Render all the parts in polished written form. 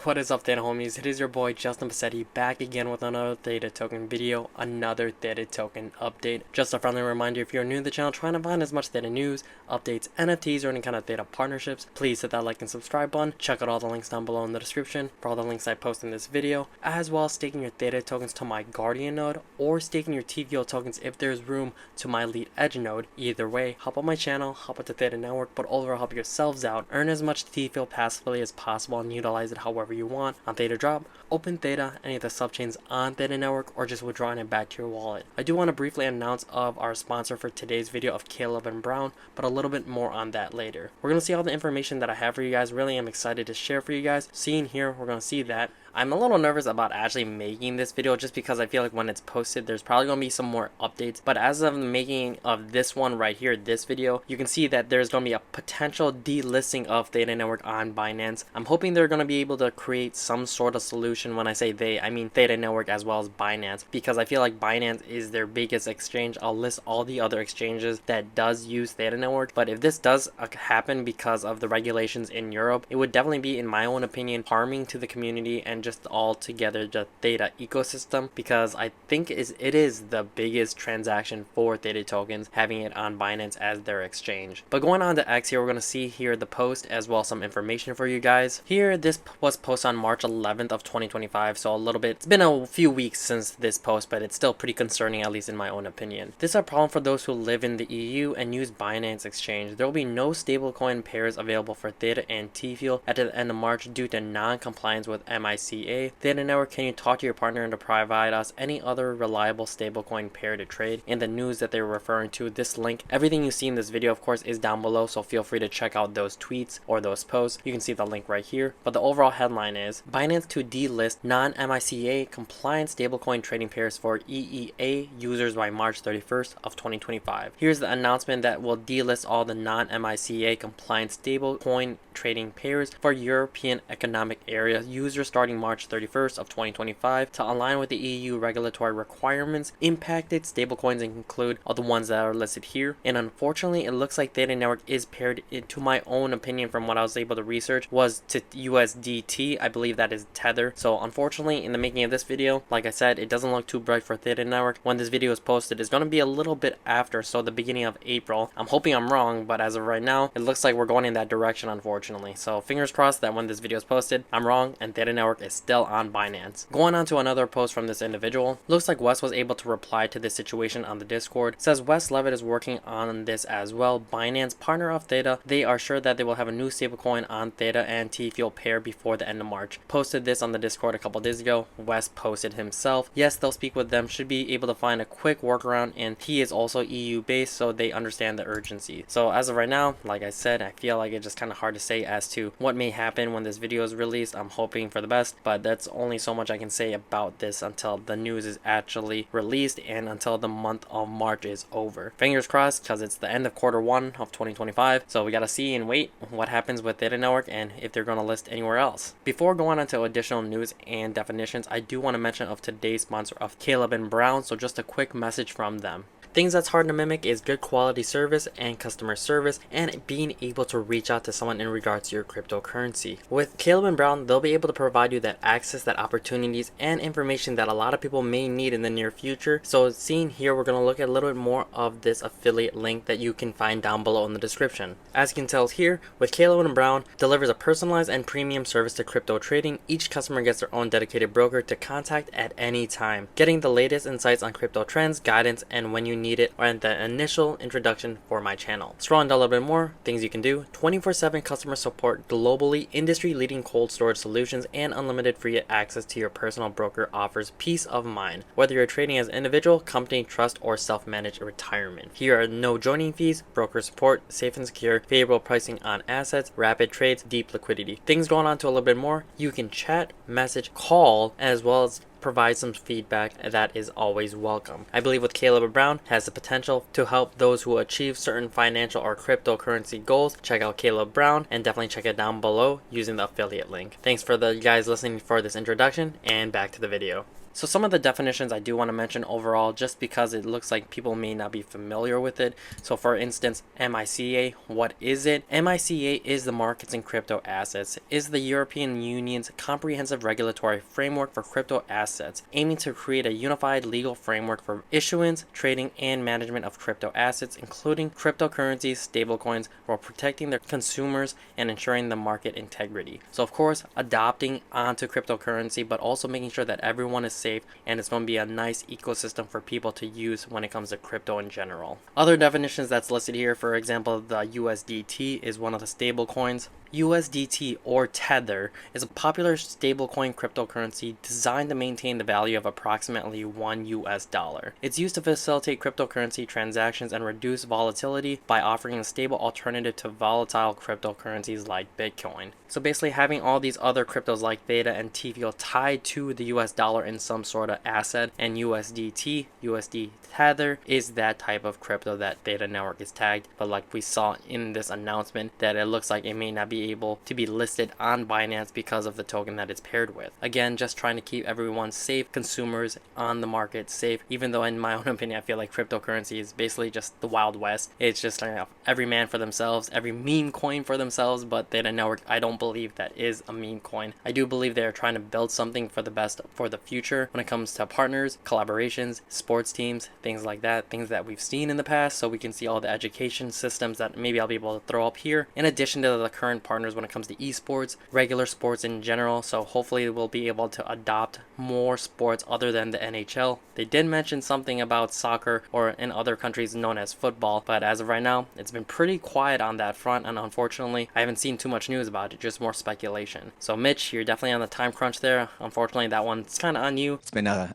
What is up, Theta homies? It is your boy Justinpacete back again with another Theta token video, another Theta token update. Just a friendly reminder, if you're new to the channel trying to find as much Theta news, updates, NFTs, or any kind of Theta partnerships, please hit that like and subscribe button. Check out all the links down below in the description for all the links I post in this video, as well as staking your Theta tokens to my Guardian node or staking your TVO tokens if there's room to my Elite Edge node. Either way, hop on my channel, hop on the Theta network, but overall help yourselves out, earn as much TVO passively as possible and utilize it however you want on Theta Drop, Open Theta, any of the subchains on Theta Network, or just withdrawing it back to your wallet. I do want to briefly announce of our sponsor for today's video of Caleb and Brown, but a little bit more on that later. We're going to see all the information that I have for you guys. Really am excited to share for you guys. Seeing here, we're going to see that. I'm a little nervous about actually making this video just because I feel like when it's posted there's probably going to be some more updates, but as of the making of this one right here, this video, you can see that there's going to be a potential delisting of Theta Network on Binance. I'm hoping they're going to be able to create some sort of solution. When I say they, I mean Theta Network as well as Binance, because I feel like Binance is their biggest exchange. I'll list all the other exchanges that does use Theta Network, but if this does happen because of the regulations in Europe, it would definitely be, in my own opinion, harming to the community and just all together the Theta ecosystem, because I think it is the biggest transaction for Theta tokens, having it on Binance as their exchange. But going on to X here, we're going to see here the post as well as some information for you guys. Here, this was posted on March 11th of 2025, so a little bit, it's been a few weeks since this post, but it's still pretty concerning, at least in my own opinion. This is a problem for those who live in the EU and use Binance exchange. There will be no stablecoin pairs available for Theta and T-Fuel at the end of March due to non-compliance with MICA. Theta Network, can you talk to your partner and to provide us any other reliable stablecoin pair to trade? In the news that they're referring to, this link, everything you see in this video of course is down below, so feel free to check out those tweets or those posts. You can see the link right here, but the overall headline is Binance to delist non-MICA compliant stablecoin trading pairs for EEA users by March 31st of 2025. Here's the announcement that will delist all the non-MICA compliant stablecoin trading pairs for European Economic Area users starting March 31st of 2025 to align with the EU regulatory requirements. Impacted stablecoins include all the ones that are listed here, and unfortunately it looks like Theta Network is paired, to my own opinion from what I was able to research, was to USDT. I believe that is Tether. So unfortunately, in the making of this video, like I said, it doesn't look too bright for Theta Network. When this video is posted, it's going to be a little bit after, so the beginning of April. I'm hoping I'm wrong, but as of right now, it looks like we're going in that direction, unfortunately. So fingers crossed that when this video is posted, I'm wrong and Theta Network is still on Binance. Going on to another post from this individual, looks like Wes was able to reply to this situation on the Discord. It says Wes Levitt is working on this as well. Binance, partner of Theta, they are sure that they will have a new stablecoin on Theta and T-Fuel pair before the end of March. Posted this on the Discord a couple days ago. Wes posted himself. Yes, they'll speak with them, should be able to find a quick workaround, and he is also EU based, so they understand the urgency. So as of right now, like I said, I feel like it's just kind of hard to say as to what may happen when this video is released. I'm hoping for the best, but that's only so much I can say about this until the news is actually released and until the month of March is over. Fingers crossed, because it's the end of Q1 of 2025, so we gotta see and wait what happens with Theta Network and if they're gonna list anywhere else. Before going on to additional news and definitions, I do want to mention of today's sponsor of Caleb and Brown, so just a quick message from them. Things that's hard to mimic is good quality service and customer service, and being able to reach out to someone in regards to your cryptocurrency. With Caleb and Brown, they'll be able to provide you that access, that opportunities, and information that a lot of people may need in the near future. So seeing here, we're going to look at a little bit more of this affiliate link that you can find down below in the description. As you can tell here, with Caleb and Brown, delivers a personalized and premium service to crypto trading. Each customer gets their own dedicated broker to contact at any time, getting the latest insights on crypto trends, guidance, and when you need it, or at the initial introduction for my channel. Scrolling down a little bit more, things you can do: 24/7 customer support globally, industry leading cold storage solutions, and unlimited free access to your personal broker offers peace of mind, whether you're trading as individual, company, trust, or self-managed retirement. Here are no joining fees, broker support, safe and secure, favorable pricing on assets, rapid trades, deep liquidity. Things going on to a little bit more, you can chat, message, call, as well as provide some feedback that is always welcome. I believe with Caleb and Brown has the potential to help those who achieve certain financial or cryptocurrency goals. Check out Caleb Brown and definitely check it down below using the affiliate link. Thanks for the guys listening for this introduction, and back to the video. So some of the definitions I do want to mention overall, just because it looks like people may not be familiar with it. So for instance, MICA, what is it? MICA is the Markets in Crypto Assets, is the European Union's comprehensive regulatory framework for crypto assets, aiming to create a unified legal framework for issuance, trading, and management of crypto assets, including cryptocurrencies, stablecoins, while protecting their consumers and ensuring the market integrity. So of course, adopting onto cryptocurrency, but also making sure that everyone is safe, and it's going to be a nice ecosystem for people to use when it comes to crypto in general. Other definitions that's listed here, for example, the USDT is one of the stable coins. USDT, or Tether, is a popular stablecoin cryptocurrency designed to maintain the value of approximately $1. It's used to facilitate cryptocurrency transactions and reduce volatility by offering a stable alternative to volatile cryptocurrencies like Bitcoin. So basically having all these other cryptos like Theta and TVO tied to the US dollar in some sort of asset, and USDT, USD Tether, is that type of crypto that Theta Network is tagged. But like we saw in this announcement, that it looks like it may not be able to be listed on Binance because of the token that it's paired with. Again, just trying to keep everyone safe, consumers on the market safe, even though in my own opinion I feel like cryptocurrency is basically just the Wild West. It's just every man for themselves, every meme coin for themselves, but Theta Network, I don't believe that is a meme coin. I do believe they're trying to build something for the best for the future when it comes to partners, collaborations, sports teams, things like that, things that we've seen in the past, so we can see all the education systems that maybe I'll be able to throw up here, in addition to the current partners when it comes to esports, regular sports in general. So hopefully we'll be able to adopt more sports other than the NHL. They did mention something about soccer, or in other countries known as football, but as of right now it's been pretty quiet on that front, and unfortunately I haven't seen too much news about it, just more speculation. So Mitch, you're definitely on the time crunch there. Unfortunately that one's kind of on you. It's been a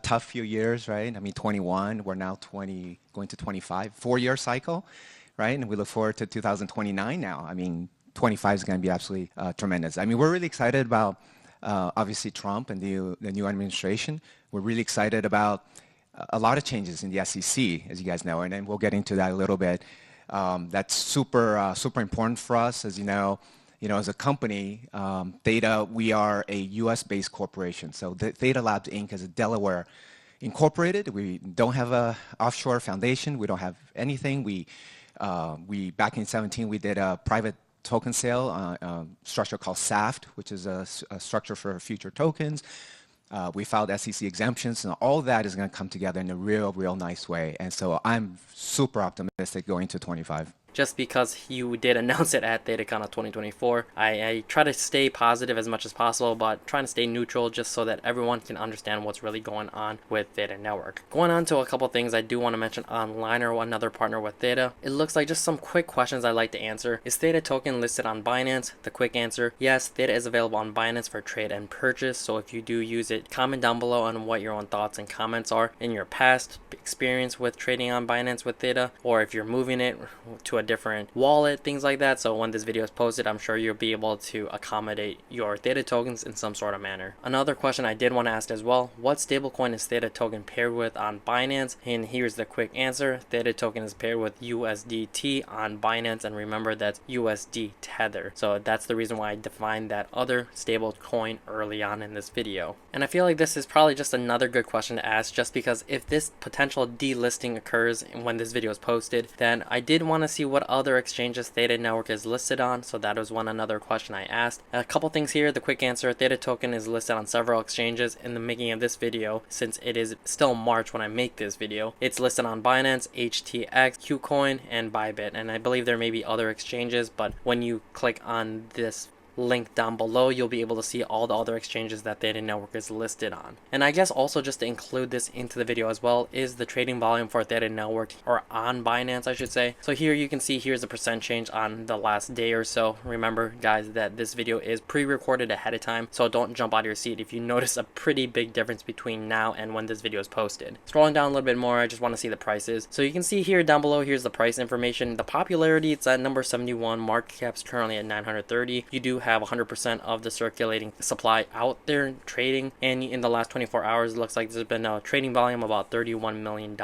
tough few years, right? I mean, 21, we're now 20, going to 25, 4-year cycle, right? And we look forward to 2029 now. I mean, 25 is going to be absolutely tremendous. I mean, we're really excited about obviously Trump and the new administration. We're really excited about a lot of changes in the SEC, as you guys know, and then we'll get into that a little bit. That's super important for us, as you know, as a company. Theta, we are a U.S.-based corporation. So Theta Labs Inc. is a Delaware incorporated. We don't have a offshore foundation. We don't have anything. We back in 2017 we did a private token sale structure called SAFT, which is a structure for future tokens. We filed SEC exemptions, and all that is going to come together in a real nice way. And so I'm super optimistic going to 25. Just because you did announce it at ThedaCon 2024, I try to stay positive as much as possible, but trying to stay neutral just so that everyone can understand what's really going on with Theta Network. Going on to a couple things I do want to mention online, or another partner with Theta. It looks like just some quick questions I'd like to answer. Is Theta token listed on Binance? The quick answer, yes, Theta is available on Binance for trade and purchase. So if you do use it, comment down below on what your own thoughts and comments are in your past experience with trading on Binance with Theta, or if you're moving it to a different wallet, things like that. So when this video is posted, I'm sure you'll be able to accommodate your Theta tokens in some sort of manner. Another question I did want to ask as well, what stablecoin is Theta token paired with on Binance? And here's the quick answer, Theta token is paired with USDT on Binance, and remember that's USD Tether. So that's the reason why I defined that other stable coin early on in this video. And I feel like this is probably just another good question to ask, just because if this potential delisting occurs when this video is posted, then I did want to see what other exchanges Theta Network is listed on. So that was another question I asked. A couple things here. The quick answer, Theta token is listed on several exchanges. In the making of this video, since it is still March when I make this video, it's listed on Binance, HTX, KuCoin, and Bybit. And I believe there may be other exchanges, but when you click on this link down below, you'll be able to see all the other exchanges that Theta Network is listed on. And I guess also just to include this into the video as well is the trading volume for Theta Network, or on Binance I should say. So here you can see here's the percent change on the last day or so. Remember guys that this video is pre-recorded ahead of time, so don't jump out of your seat if you notice a pretty big difference between now and when this video is posted. Scrolling down a little bit more, I just want to see the prices. So you can see here down below, here's the price information. The popularity, it's at number 71, market cap's currently at 930. You do have 100% of the circulating supply out there trading, and in the last 24 hours it looks like there's been a trading volume of about $31 million.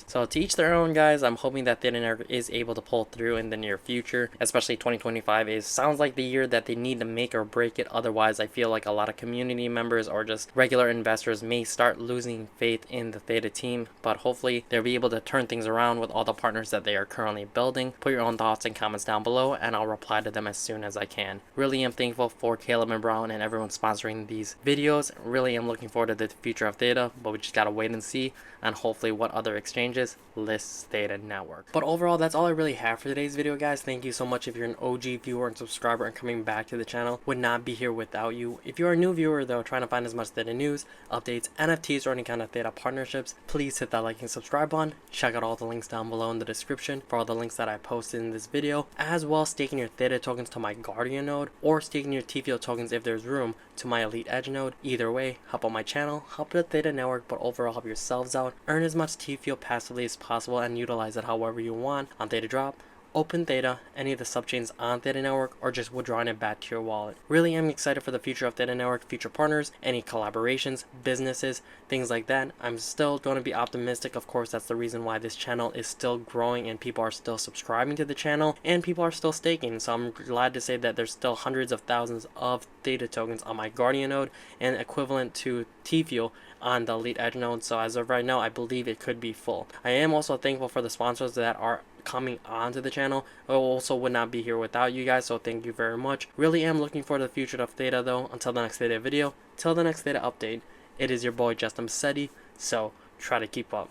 So to each their own, guys. I'm hoping that Theta Network is able to pull through in the near future, especially 2025 sounds like the year that they need to make or break it. Otherwise, I feel like a lot of community members or just regular investors may start losing faith in the Theta team, but hopefully they'll be able to turn things around with all the partners that they are currently building. Put your own thoughts and comments down below and I'll reply to them as soon as I can. Really am thankful for Caleb and Brown and everyone sponsoring these videos. Really am looking forward to the future of Theta, but we just gotta wait and see, and hopefully what other exchanges lists Theta Network. But overall, that's all I really have for today's video, guys. Thank you so much if you're an OG viewer and subscriber and coming back to the channel. Would not be here without you. If you're a new viewer though, trying to find as much Theta news, updates, NFTs, or any kind of Theta partnerships, please hit that like and subscribe button. Check out all the links down below in the description for all the links that I posted in this video, as well as staking your Theta tokens to my Guardian node or staking your TFIO tokens if there's room to my Elite Edge node. Either way, help out my channel, help the Theta Network, but overall help yourselves out. Earn as much TFIO passively as possible and utilize it however you want on Theta Drop, Open Theta, any of the subchains on Theta Network, or just withdrawing it back to your wallet. Really am excited for the future of Theta Network, future partners, any collaborations, businesses, things like that. I'm still going to be optimistic. Of course, that's the reason why this channel is still growing and people are still subscribing to the channel and people are still staking. So I'm glad to say that there's still hundreds of thousands of Theta tokens on my Guardian node and equivalent to TFIO on the Elite Edge node. So as of right now, I believe it could be full. I am also thankful for the sponsors that are coming onto the channel. I also would not be here without you guys, so thank you very much. Really am looking forward to the future of Theta though. Until the next Theta video, till the next Theta update, it is your boy Justinpacete, so try to keep up.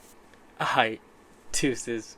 Alright, deuces.